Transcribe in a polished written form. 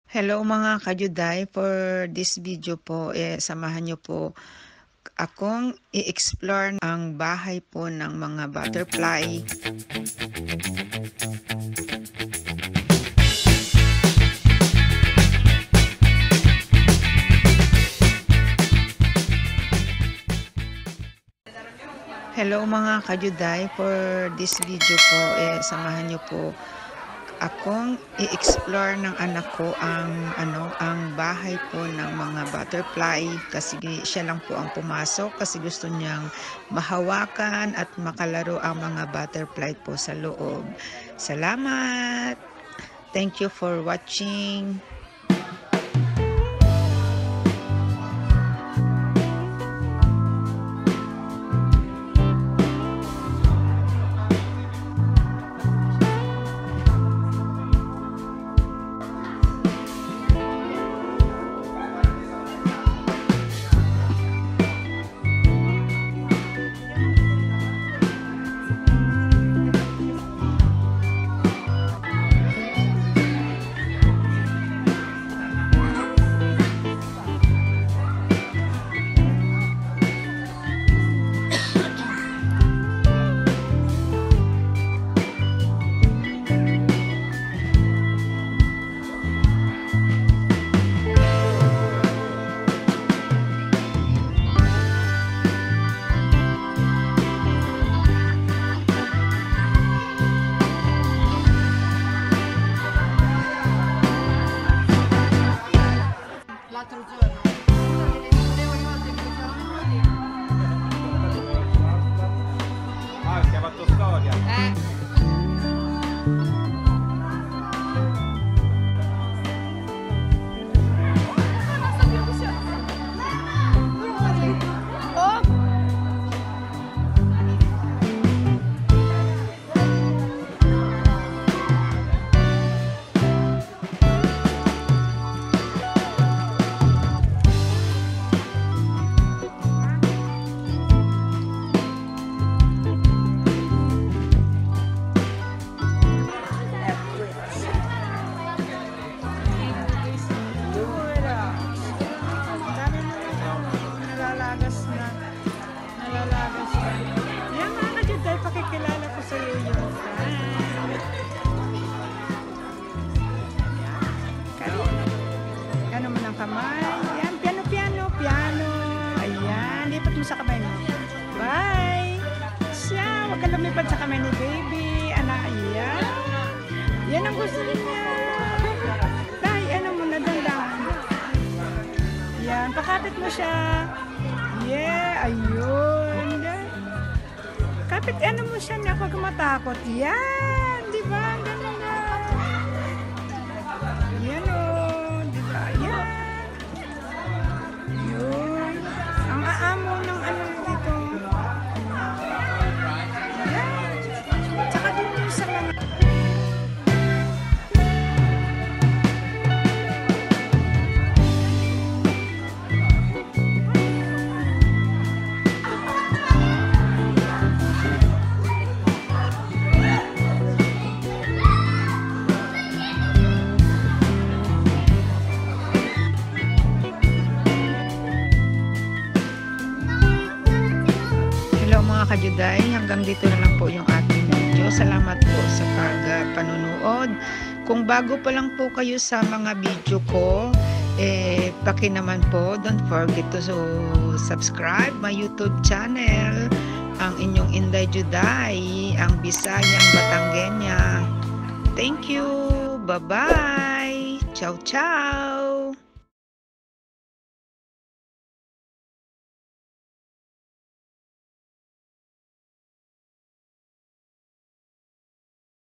Hello mga kajuday, for this video po, samahan nyo po akong i-explore ang bahay po ng mga butterfly. Hello mga kajuday, for this video po, samahan nyo po akong i-explore ng anak ko ang bahay po ng mga butterfly, kasi siya lang po ang pumasok kasi gusto niyang mahawakan at makalaro ang mga butterfly po sa loob. Salamat! Thank you for watching. L'altro giorno si è fatto storia. Nalalagas na. Yan mga kajuday, pakikilala ko sa iyo yung friend. Ano mo ng kamay. Yan, piano, piano, piano. Ayan, lipat mo sa kamay mo. Bye! Siya, huwag ka lumipad sa kamay ni baby. Anak, ayan. Yan ang gusto niya. Tay, ano mo na dandan. Yan, pakapit mo siya. Yeah, ayun. Kapit, ano mo siya na, huwag matakot. Yan, di ba? Ganun na. Yan o, di ba? Yan. Yun. Ang aamo ng ano dito. Yan. Tsaka din yung sa mga... Hello mga kajuday, hanggang dito na lang po yung ating video. Salamat po sa panonood. Kung bago pa lang po kayo sa mga video ko, paki naman po, don't forget to subscribe my YouTube channel, ang inyong Inday Juday, ang Bisayang Batanggenya. Thank you, bye bye, ciao ciao.